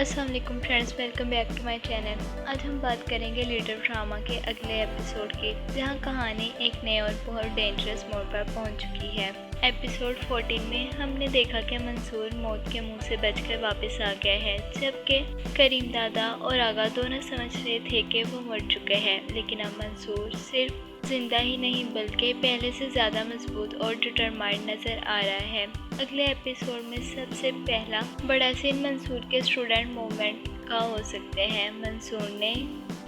अस्सलाम वालेकुम friends, welcome back to my channel. आज हम बात करेंगे लीडर ड्रामा के अगले एपिसोड की, जहां कहानी एक नए और बहुत डेंजरस मोड़ पर पहुंच चुकी है। एपिसोड 14 में हमने देखा कि मंसूर मौत के मुंह से बचकर वापस आ गया है, जबकि करीम दादा और आगा दोनों समझ रहे थे कि वो मर चुके हैं। लेकिन अब मंसूर सिर्फ जिंदा ही नहीं बल्कि पहले से ज़्यादा मजबूत और डिटरमाइंड नज़र आ रहा है। अगले एपिसोड में सबसे पहला बड़ा सीन मंसूर के स्टूडेंट मूवमेंट का हो सकते हैं। मंसूर ने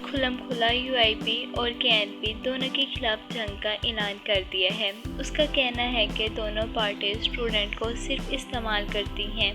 खुलम खुला यूआईपी और केएनपी दोनों के खिलाफ जंग का ऐलान कर दिया है। उसका कहना है कि दोनों पार्टी स्टूडेंट को सिर्फ इस्तेमाल करती हैं,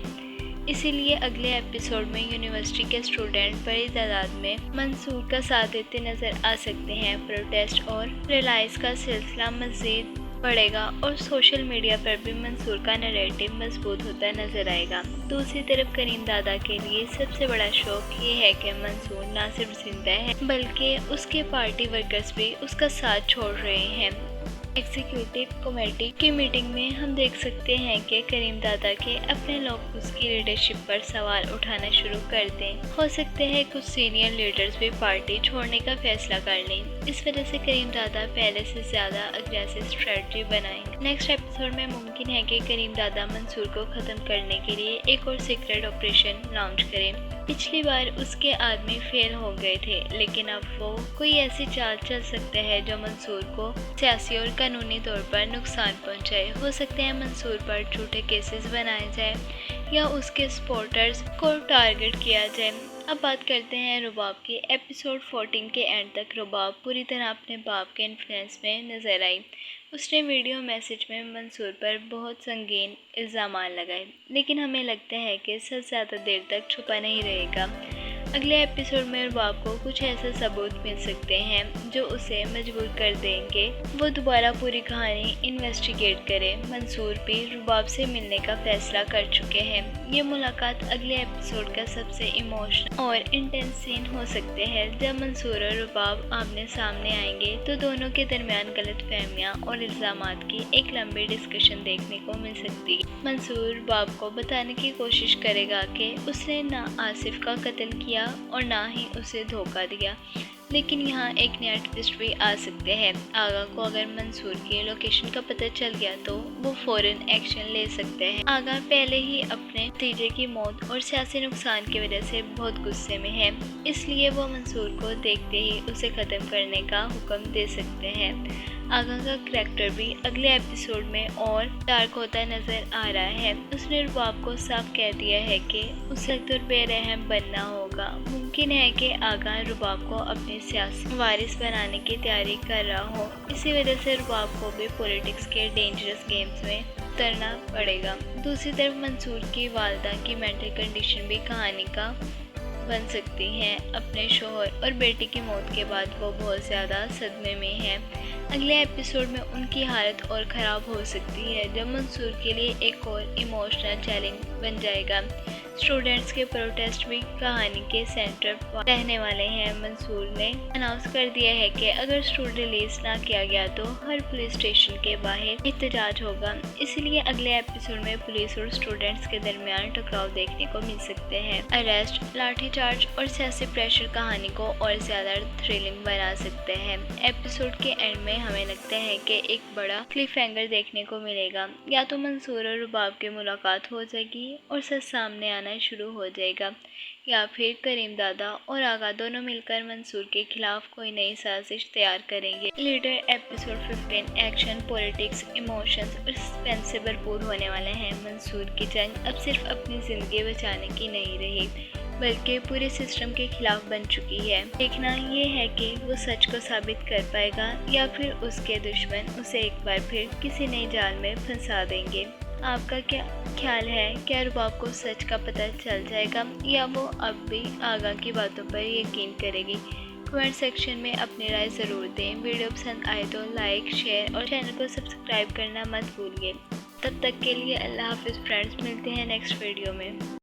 इसीलिए अगले एपिसोड में यूनिवर्सिटी के स्टूडेंट बड़ी तादाद में मंसूर का साथ देते नजर आ सकते हैं। प्रोटेस्ट और रिलाइज का सिलसिला मज़ीद बढ़ेगा और सोशल मीडिया पर भी मंसूर का नैरेटिव मजबूत होता नजर आएगा। दूसरी तरफ करीम दादा के लिए सबसे बड़ा शौक ये है कि मंसूर न सिर्फ जिंदा है बल्कि उसके पार्टी वर्कर्स भी उसका साथ छोड़ रहे हैं। एग्जीक्यूटिव कमेटी की मीटिंग में हम देख सकते हैं कि करीम दादा के अपने लोग उसकी लीडरशिप पर सवाल उठाना शुरू कर दें। हो सकते हैं कुछ सीनियर लीडर्स भी पार्टी छोड़ने का फैसला कर लें। इस वजह से करीम दादा पहले से ज्यादा अग्रेसिव स्ट्रेटजी बनाएंगे। नेक्स्ट एपिसोड में मुमकिन है कि करीम दादा मंसूर को खत्म करने के लिए एक और सीक्रेट ऑपरेशन लॉन्च करें। पिछली बार उसके आदमी फेल हो गए थे, लेकिन अब वो कोई ऐसी चाल चल सकते हैं जो मंसूर को सियासी और कानूनी तौर पर नुकसान पहुंचाए। हो सकते हैं मंसूर पर झूठे केसेस बनाए जाए या उसके सपोर्टर्स को टारगेट किया जाए। अब बात करते हैं रुबाब की। एपिसोड 14 के एंड तक रुबाब पूरी तरह अपने बाप के इन्फ्लुएंस में नजर आई। उसने वीडियो मैसेज में मंसूर पर बहुत संगीन इल्ज़ाम लगाए, लेकिन हमें लगता है कि सच ज़्यादा देर तक छुपा नहीं रहेगा। अगले एपिसोड में रुबाब को कुछ ऐसे सबूत मिल सकते हैं जो उसे मजबूर कर देंगे वो दोबारा पूरी कहानी इन्वेस्टिगेट करे। मंसूर भी रुबाब से मिलने का फैसला कर चुके हैं। ये मुलाकात अगले एपिसोड का सबसे इमोशनल और इंटेंस सीन हो सकते हैं। जब मंसूर और रुबाब आमने सामने आएंगे तो दोनों के दरमियान गलतफहमियां और इल्ज़ामात की एक लंबी डिस्कशन देखने को मिल सकती है। मंसूर रुबाब को बताने की कोशिश करेगा कि उसने ना आसिफ का कत्ल किया और ना ही उसे धोखा दिया, लेकिन यहाँ एक नया ट्विस्ट भी आ सकते हैं। आगा को अगर मंसूर की लोकेशन का पता चल गया तो वो फौरन एक्शन ले सकते हैं। आगा पहले ही अपने भतीजे की मौत और सियासी नुकसान की वजह से बहुत गुस्से में है, इसलिए वो मंसूर को देखते ही उसे खत्म करने का हुक्म दे सकते हैं। आगा का करैक्टर भी अगले एपिसोड में और डार्क होता नजर आ रहा है। उसने रुबाब को साफ कह दिया है कि उसे तो बेरहम बनना होगा। मुमकिन है कि आगा रुबाब को अपने सियासी वारिस बनाने की तैयारी कर रहा हो। इसी वजह से रुबाब को भी पॉलिटिक्स के डेंजरस गेम्स में उतरना पड़ेगा। दूसरी तरफ मंसूर की वालदा की मेंटल कंडीशन भी कहानी का बन सकती हैं। अपने शोहर और बेटी की मौत के बाद वो बहुत ज़्यादा सदमे में है। अगले एपिसोड में उनकी हालत और ख़राब हो सकती है, जब मंसूर के लिए एक और इमोशनल चैलेंज बन जाएगा। स्टूडेंट्स के प्रोटेस्ट भी कहानी के सेंटर पर रहने वाले हैं। मंसूर ने अनाउंस कर दिया है कि अगर स्टूडेंट रिलीज ना किया गया तो हर पुलिस स्टेशन के बाहर एहतजाज होगा। इसलिए अगले एपिसोड में पुलिस और स्टूडेंट्स के दरमियान टकराव देखने को मिल सकते हैं। अरेस्ट, लाठीचार्ज और सियासी प्रेशर कहानी को और ज्यादा थ्रिलिंग बना सकते हैं। एपिसोड के एंड में हमें लगता है कि एक बड़ा क्लिफ हैंगर देखने को मिलेगा। या तो मंसूर और रुबाब की मुलाकात हो जाएगी और सच सामने आना शुरू हो जाएगा, या फिर करीम दादा और आगा दोनों मिलकर मंसूर के खिलाफ कोई नई साजिश तैयार करेंगे। Leader episode 15 action, politics, emotions और सस्पेंस से भरपूर होने वाले हैं। मंसूर की जंग अब सिर्फ अपनी जिंदगी बचाने की नहीं रही बल्कि पूरे सिस्टम के खिलाफ बन चुकी है। देखना ये है कि वो सच को साबित कर पाएगा या फिर उसके दुश्मन उसे एक बार फिर किसी नई जाल में फंसा देंगे। आपका क्या ख्याल है? क्या रुबाब को सच का पता चल जाएगा या वो अब भी आगा की बातों पर यकीन करेगी? कमेंट सेक्शन में अपनी राय ज़रूर दें। वीडियो पसंद आए तो लाइक, शेयर और चैनल को सब्सक्राइब करना मत भूलिए। तब तक के लिए अल्लाह हाफिज़ फ्रेंड्स, मिलते हैं नेक्स्ट वीडियो में।